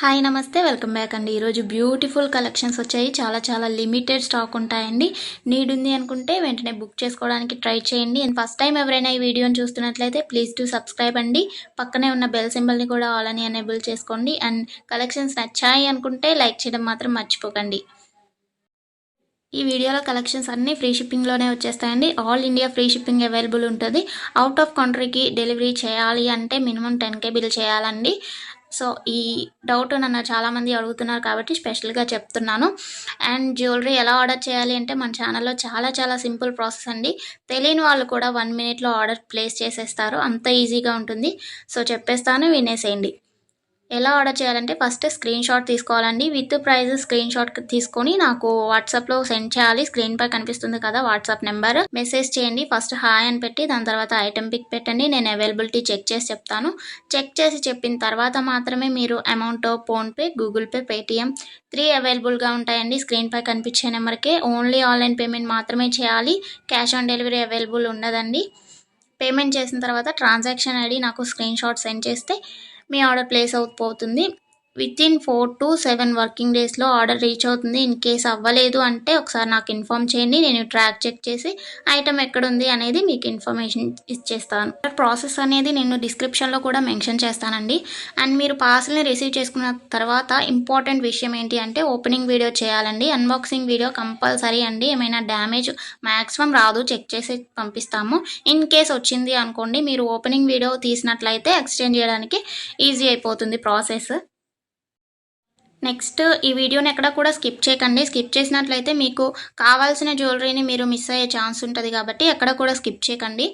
Hi నమస్తే welcome back అండి. ఈరోజు బ్యూటిఫుల్ కలెక్షన్స్ వచ్చాయి. చాలా లిమిటెడ్ స్టాక్ ఉంటాయండి. నీడ్ ఉంది అనుకుంటే వెంటనే బుక్ చేసుకోవడానికి ట్రై చేయండి. అండ్ ఫస్ట్ టైం ఎవరైనా ఈ వీడియోని చూస్తున్నట్లయితే ప్లీజ్ టు సబ్స్క్రైబ్ అండి. పక్కనే ఉన్న బెల్ సింబల్ని కూడా ఆల్ అని ఎనేబుల్ చేసుకోండి. అండ్ కలెక్షన్స్ నచ్చాయి అనుకుంటే లైక్ చేయడం మాత్రం మర్చిపోకండి. ఈ వీడియోలో కలెక్షన్స్ అన్నీ ఫ్రీ షిప్పింగ్లోనే వచ్చేస్తాయండి. All India free shipping available ఉంటుంది. అవుట్ ఆఫ్ కంట్రీకి డెలివరీ చేయాలి అంటే మినిమం 10K బిల్ చేయాలండి. సో ఈ డౌట్ నన్ను చాలామంది అడుగుతున్నారు కాబట్టి స్పెషల్గా చెప్తున్నాను. అండ్ జ్యువెలరీ ఎలా ఆర్డర్ చేయాలి అంటే మన ఛానల్లో చాలా సింపుల్ ప్రాసెస్ అండి. తెలియని వాళ్ళు కూడా 1 మినిట్లో ఆర్డర్ ప్లేస్ చేసేస్తారు. అంత ఈజీగా ఉంటుంది. సో చెప్పేస్తాను, వినేసేయండి. ఎలా ఆర్డర్ చేయాలంటే ఫస్ట్ స్క్రీన్ షాట్ తీసుకోవాలండి. విత్ ప్రైస్ స్క్రీన్ షాట్ తీసుకొని నాకు వాట్సాప్లో సెండ్ చేయాలి. స్క్రీన్ పై కనిపిస్తుంది కదా వాట్సాప్ నెంబర్, మెసేజ్ చేయండి. ఫస్ట్ హాయ్ అని పెట్టి దాని తర్వాత ఐటెం పిక్ పెట్టండి. నేను అవైలబిలిటీ చెక్ చేసి చెప్తాను. చెక్ చేసి చెప్పిన తర్వాత మాత్రమే మీరు amount PhonePe, Google pay, Paytm 3 అవైలబుల్గా ఉంటాయండి. స్క్రీన్ పై కనిపించే నెంబర్కే ఓన్లీ ఆన్లైన్ పేమెంట్ మాత్రమే చేయాలి. క్యాష్ ఆన్ డెలివరీ అవైలబుల్ ఉండదండి. పేమెంట్ చేసిన తర్వాత ట్రాన్సాక్షన్ ఐడి నాకు స్క్రీన్ షాట్ సెండ్ చేస్తే మీ ఆర్డర్ ప్లేస్ అవుతుంది. వితిన్ 4 to 7 వర్కింగ్ డేస్లో ఆర్డర్ రీచ్ అవుతుంది. ఇన్ కేస్ అవ్వలేదు అంటే ఒకసారి నాకు ఇన్ఫామ్ చేయండి. నేను ట్రాక్ చెక్ చేసి ఐటమ్ ఎక్కడుంది అనేది మీకు ఇన్ఫర్మేషన్ ఇచ్చేస్తాను. ప్రాసెస్ అనేది నేను డిస్క్రిప్షన్లో కూడా మెన్షన్ చేస్తానండి. అండ్ మీరు పార్సల్ని రిసీవ్ చేసుకున్న తర్వాత ఇంపార్టెంట్ విషయం ఏంటి అంటే ఓపెనింగ్ వీడియో చేయాలండి. అన్బాక్సింగ్ వీడియో కంపల్సరీ అండి. ఏమైనా డ్యామేజ్ మ్యాక్సిమం రాదు, చెక్ చేసి పంపిస్తాము. ఇన్ కేస్ వచ్చింది అనుకోండి, మీరు ఓపెనింగ్ వీడియో తీసినట్లయితే ఎక్స్చేంజ్ చేయడానికి ఈజీ అయిపోతుంది ప్రాసెస్. నెక్స్ట్ ఈ వీడియోని ఎక్కడ కూడా స్కిప్ చేయకండి. స్కిప్ చేసినట్లయితే మీకు కావాల్సిన జ్యువెలరీని మీరు మిస్ అయ్యే ఛాన్స్ ఉంటుంది కాబట్టి ఎక్కడ కూడా స్కిప్ చేయకండి.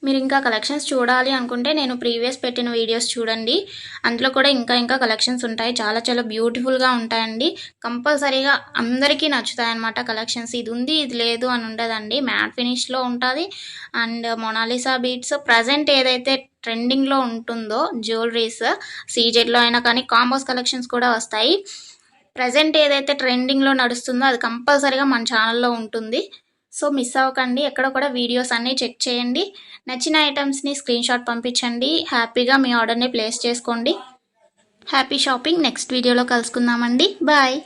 మీరు ఇంకా కలెక్షన్స్ చూడాలి అనుకుంటే నేను ప్రీవియస్ పెట్టిన వీడియోస్ చూడండి. అందులో కూడా ఇంకా కలెక్షన్స్ ఉంటాయి. చాలా బ్యూటిఫుల్గా ఉంటాయండి. కంపల్సరీగా అందరికీ నచ్చుతాయి అన్నమాట కలెక్షన్స్. ఇది ఉంది ఇది లేదు అని ఉండదండి. మ్యాట్ ఫినిష్లో ఉంటుంది. అండ్ మొనాలిసా బీట్స్ ప్రజెంట్ ఏదైతే ట్రెండింగ్లో ఉంటుందో జ్యువెలరీస్ సీజెడ్లో అయినా కానీ కాంబోస్ కలెక్షన్స్ కూడా వస్తాయి. ప్రజెంట్ ఏదైతే ట్రెండింగ్లో నడుస్తుందో అది కంపల్సరీగా మన ఛానల్లో ఉంటుంది. సో మిస్ అవ్వకండి. ఎక్కడ కూడా వీడియోస్ అన్నీ చెక్ చేయండి. నచ్చిన ఐటమ్స్ని స్క్రీన్ షాట్ పంపించండి. హ్యాపీగా మీ ఆర్డర్ని ప్లేస్ చేసుకోండి. Happy shopping. నెక్స్ట్ వీడియోలో కలుసుకుందామండి. బాయ్.